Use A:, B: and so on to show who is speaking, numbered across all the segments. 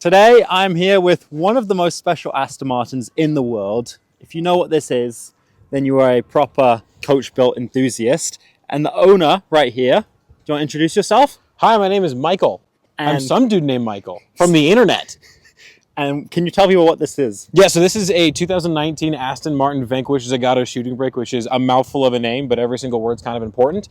A: Today, I'm here with one of the most special Aston Martins in the world. If you know what this is, then you are a proper coach-built enthusiast. And the owner right here, do you want to introduce yourself?
B: Hi, my name is Michael. I'm some dude named Michael from the internet.
A: And can you tell people what this is?
B: Yeah, so this is a 2019 Aston Martin Vanquish Zagato shooting brake, which is a mouthful of a name, but every single word's kind of important.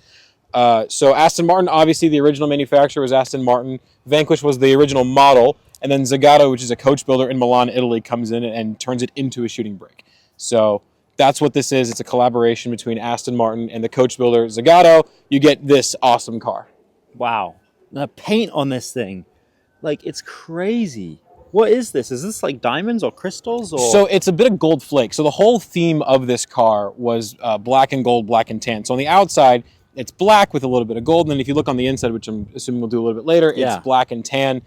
B: So Aston Martin, obviously the original manufacturer was Aston Martin. Vanquish was the original model. And then Zagato, which is a coach builder in Milan, Italy, comes in and turns it into a shooting brake. So that's what this is. It's a collaboration between Aston Martin and the coach builder Zagato. You get this awesome car.
A: Wow. The paint on this thing, like, it's crazy. What is this? Is this like diamonds or crystals? Or?
B: So it's a bit of gold flake. So the whole theme of this car was black and gold, black and tan. So on the outside, it's black with a little bit of gold. And then if you look on the inside, which I'm assuming we'll do a little bit later, it's black and tan.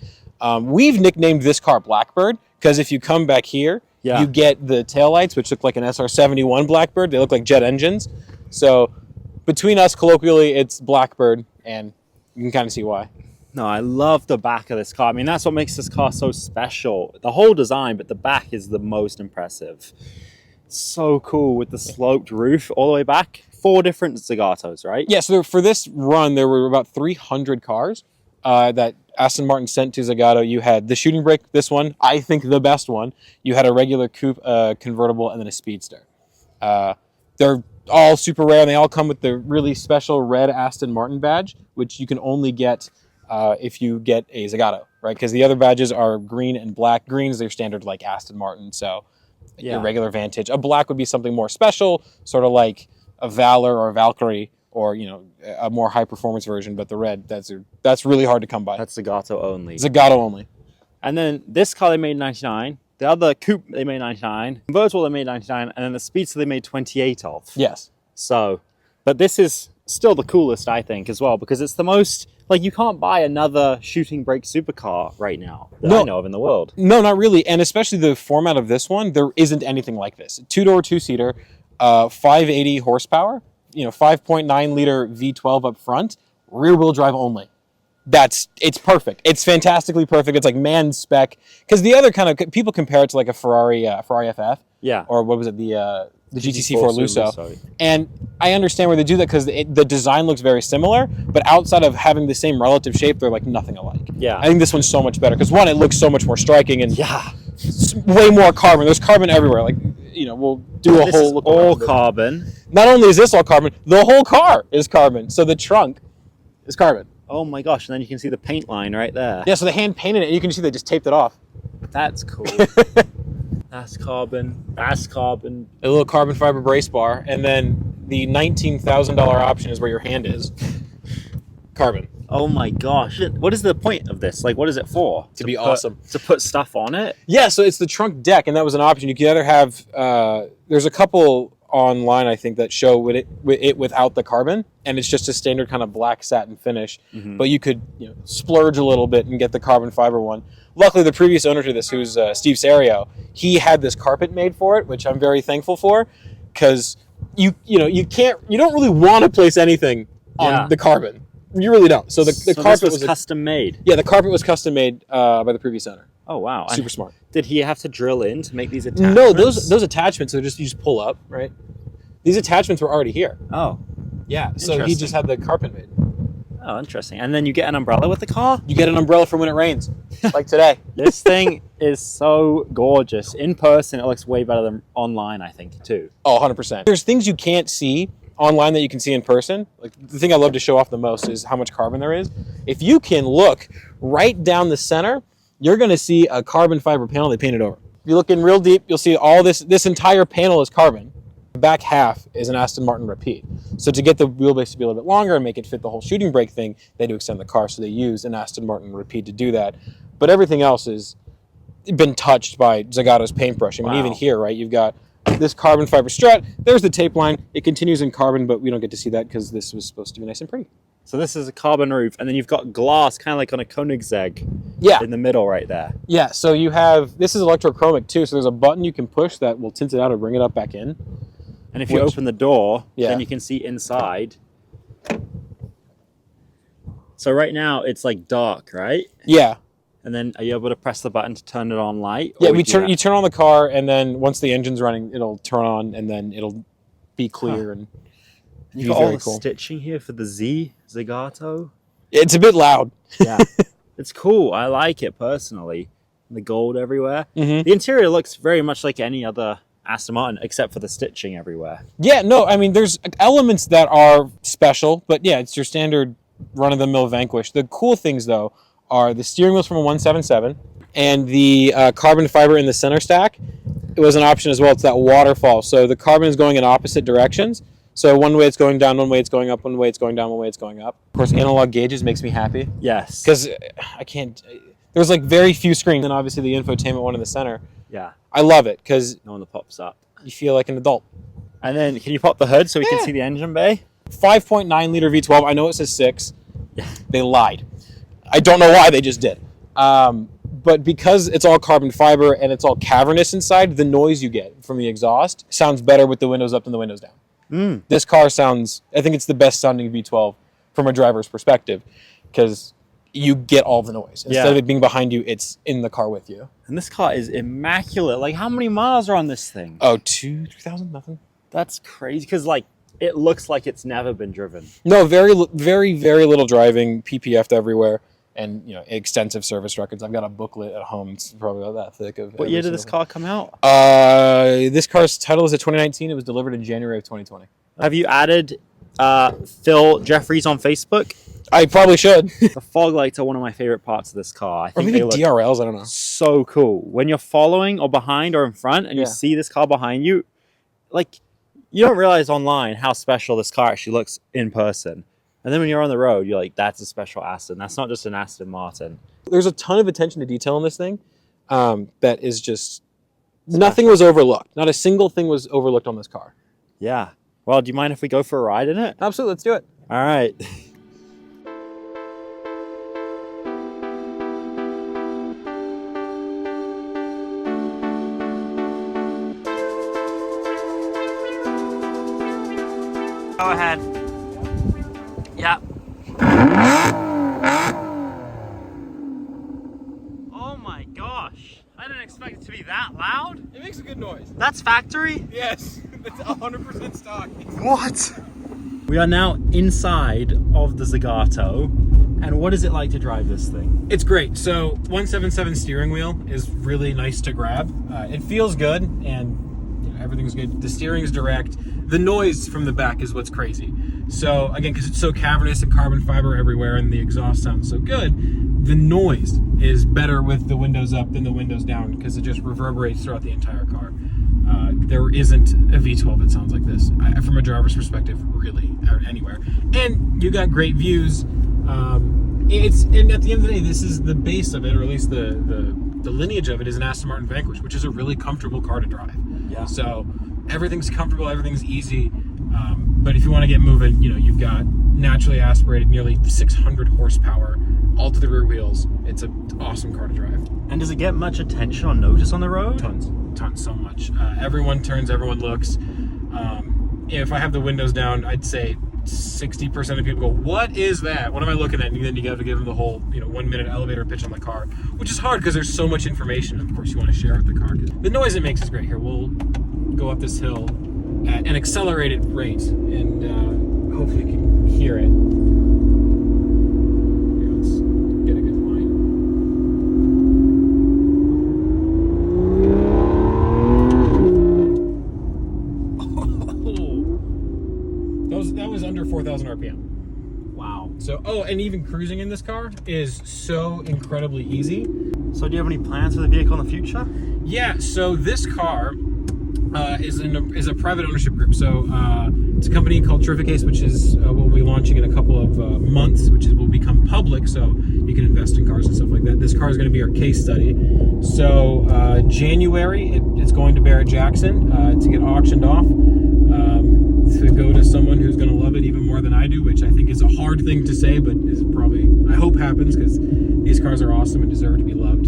B: We've nicknamed this car Blackbird because if you come back here, you get the taillights, which look like an SR-71 Blackbird. They look like jet engines. So between us, colloquially, it's Blackbird, and you can kind of see why.
A: No, I love the back of this car. I mean, that's what makes this car so special. The whole design, but the back is the most impressive. So cool with the sloped roof all the way back. 4 different Zagatos, right?
B: Yeah, so for this run, there were about 300 cars that Aston Martin sent to Zagato. You had the shooting brake, this one, I think the best one. You had a regular coupe, convertible, and then a speedster. They're all super rare, and they all come with the really special red Aston Martin badge, which you can only get if you get a Zagato, right? Because the other badges are green and black. Green is their standard, like Aston Martin, so your regular Vantage. A black would be something more special, sort of like a Valor or a Valkyrie, or a more high performance version. But the red, that's really hard to come by.
A: That's Zagato only.
B: Zagato only.
A: And then this car they made in 99. The other coupe they made in 99. Convertible they made in 99. And then the Speedster they made 28 of.
B: Yes.
A: So, but this is still the coolest, I think, as well, because it's the most, like, you can't buy another shooting brake supercar right now that I know of in the world.
B: No, not really. And especially the format of this one, there isn't anything like this. 2-door, 2-seater, 580 horsepower, 5.9 liter V12 up front, rear wheel drive only. It's perfect. It's fantastically perfect. It's like man spec. Because the other kind of, people compare it to like a Ferrari FF. Yeah. Or what was it, the GTC4 Lusso. And I understand where they do that because the design looks very similar, but outside of having the same relative shape, they're like nothing alike.
A: Yeah.
B: I think this one's so much better because one, it looks so much more striking, and way more carbon. There's carbon everywhere. Like, we'll do a whole look.
A: All carbon.
B: Not only is this all carbon, the whole car is carbon. So the trunk is carbon.
A: Oh my gosh! And then you can see the paint line right there.
B: Yeah. So they hand painted it, and you can see they just taped it off.
A: That's cool. That's carbon. That's carbon.
B: A little carbon fiber brace bar, and then the $19,000 option is where your hand is. Carbon.
A: Oh my gosh! What is the point of this? Like, what is it for?
B: To be awesome.
A: To put stuff on it?
B: Yeah. So it's the trunk deck, and that was an option. You could either have. There's a couple online, I think, that show it without the carbon, and it's just a standard kind of black satin finish. Mm-hmm. But you could splurge a little bit and get the carbon fiber one. Luckily, the previous owner to this, who's Steve Serio, he had this carpet made for it, which I'm very thankful for, because you don't really want to place anything on the carbon. You really don't. So the carpet
A: was custom made.
B: Yeah, the carpet was custom made by the previous owner.
A: Oh wow!
B: Super smart.
A: Did he have to drill in to make these attachments?
B: No, those attachments you just pull up, right? These attachments were already here.
A: Oh,
B: yeah. So he just had the carpet made.
A: Oh, interesting. And then you get an umbrella with the car?
B: You get an umbrella for when it rains, like today.
A: This thing is so gorgeous. In person, it looks way better than online, I think, too.
B: Oh, 100%. There's things you can't see online that you can see in person. Like, the thing I love to show off the most is how much carbon there is. If you can look right down the center, you're going to see a carbon fiber panel they painted over. If you look in real deep, you'll see all this entire panel is carbon. The back half is an Aston Martin repeat. So to get the wheelbase to be a little bit longer and make it fit the whole shooting brake thing, they had to extend the car. So they use an Aston Martin repeat to do that. But everything else has been touched by Zagato's paintbrush. I mean, even here, right, you've got this carbon fiber strut. There's the tape line. It continues in carbon, but we don't get to see that because this was supposed to be nice and pretty.
A: So this is a carbon roof, and then you've got glass, kind of like on a Koenigsegg in the middle right there.
B: Yeah, so you have, this is electrochromic too, so there's a button you can push that will tint it out or bring it up back in.
A: And if you open the door, then you can see inside. So right now, it's like dark, right?
B: Yeah.
A: And then are you able to press the button to turn it on light?
B: Yeah,
A: Or
B: you turn on the car, and then once the engine's running, it'll turn on, and then it'll be clear and
A: you got all the stitching here for the Zagato.
B: It's a bit loud.
A: Yeah, it's cool. I like it personally. The gold everywhere.
B: Mm-hmm.
A: The interior looks very much like any other Aston Martin, except for the stitching everywhere.
B: Yeah, no, I mean, there's elements that are special, but yeah, it's your standard run-of-the-mill Vanquish. The cool things, though, are the steering wheels from a 177, and the carbon fiber in the center stack. It was an option as well. It's that waterfall. So the carbon is going in opposite directions. So one way it's going down, one way it's going up, one way it's going down, one way it's going up. Of course, analog gauges makes me happy.
A: Yes.
B: Because I can't... There's like very few screens, and obviously the infotainment one in the center.
A: Yeah.
B: I love it because...
A: No one that pops up.
B: You feel like an adult.
A: And then, can you pop the hood so we can see the engine bay?
B: 5.9 liter V12. I know it says 6. They lied. I don't know why, they just did. But because it's all carbon fiber and it's all cavernous inside, the noise you get from the exhaust sounds better with the windows up than the windows down. This car sounds, I think it's the best sounding V12 from a driver's perspective, because you get all the noise. Instead of it being behind you, it's in the car with you.
A: And this car is immaculate. Like, how many miles are on this thing?
B: Oh, 3,000, nothing.
A: That's crazy, because like it looks like it's never been driven.
B: No, very, very, very little driving, PPF'd everywhere, and extensive service records. I've got a booklet at home. It's probably about that thick.
A: What year did this car come out?
B: This car's title is a 2019. It was delivered in January of 2020.
A: Have you added Phil Jeffries on Facebook?
B: I probably should.
A: The fog lights are one of my favorite parts of this car. I think
B: or maybe
A: they look
B: DRLs. I don't know.
A: So cool. When you're following or behind or in front, and you see this car behind you, like, you don't realize online how special this car actually looks in person. And then when you're on the road, you're like, that's a special Aston. That's not just an Aston Martin.
B: There's a ton of attention to detail in this thing that is just... Nothing was overlooked. Not a single thing was overlooked on this car.
A: Yeah. Well, do you mind if we go for a ride in it?
B: Absolutely. Let's do it.
A: All right. Go ahead. Yep. Oh my gosh. I didn't expect it to be that loud.
B: It makes a good noise.
A: That's factory?
B: Yes. It's 100% stock.
A: What? We are now inside of the Zagato. And what is it like to drive this thing?
B: It's great. So 177 steering wheel is really nice to grab. It feels good, and everything's good. The steering is direct. The noise from the back is what's crazy. So again, because it's so cavernous and carbon fiber everywhere and the exhaust sounds so good, the noise is better with the windows up than the windows down, because it just reverberates throughout the entire car. There isn't a V12 that sounds like this, from a driver's perspective, really, anywhere. And you got great views. And at the end of the day, this is the base of it, or at least the lineage of it is an Aston Martin Vanquish, which is a really comfortable car to drive. Yeah. So everything's comfortable, everything's easy. But if you want to get moving, you've got naturally aspirated, nearly 600 horsepower, all to the rear wheels. It's an awesome car to drive.
A: And does it get much attention or notice on the road?
B: Tons, so much. Everyone turns, everyone looks. If I have the windows down, I'd say 60% of people go, "What is that? What am I looking at?" And then you have to give them the whole 1 minute elevator pitch on the car, which is hard because there's so much information. Of course, you want to share with the car. The noise it makes is great. Here, we'll go up this hill at an accelerated rate, and hopefully you can hear it. Here, let's get a good line. That was under 4,000 RPM.
A: Wow.
B: So, and even cruising in this car is so incredibly easy.
A: So do you have any plans for the vehicle in the future?
B: Yeah, so this car is a private ownership group. So it's a company called Terrificase, which is we'll be launching in a couple of months, which will become public, so you can invest in cars and stuff like that. This car is going to be our case study. So January, it's going to Barrett-Jackson to get auctioned off. To go to someone who's going to love it even more than I do, which I think is a hard thing to say, but is probably, I hope happens, because these cars are awesome and deserve to be loved.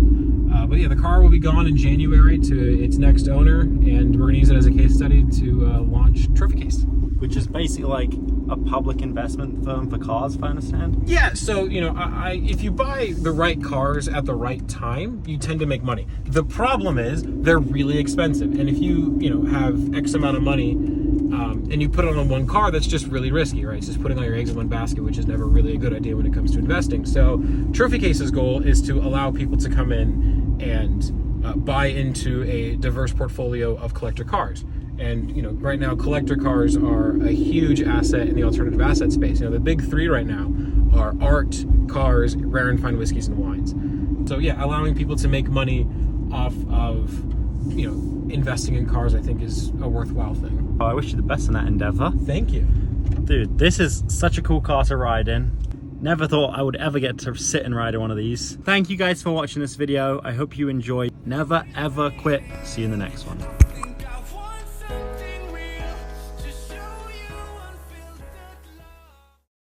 B: But yeah, the car will be gone in January to its next owner, and we're going to use it as a case study to launch Terrificase.
A: Which is basically like a public investment firm for cars, if I understand.
B: Yeah, so you know, if you buy the right cars at the right time, you tend to make money. The problem is they're really expensive, and if you have X amount of money, and you put it on one car, that's just really risky, right? It's just putting all your eggs in one basket, which is never really a good idea when it comes to investing. So Trophy Case's goal is to allow people to come in and buy into a diverse portfolio of collector cars. And right now, collector cars are a huge asset in the alternative asset space. The big three right now are art, cars, rare and fine whiskeys and wines. So yeah, allowing people to make money off of investing in cars, I think, is a worthwhile thing.
A: Oh, I wish you the best in that endeavor.
B: Thank you.
A: Dude, this is such a cool car to ride in. Never thought I would ever get to sit and ride in one of these. Thank you guys for watching this video. I hope you enjoyed. Never ever quit. See you in the next one.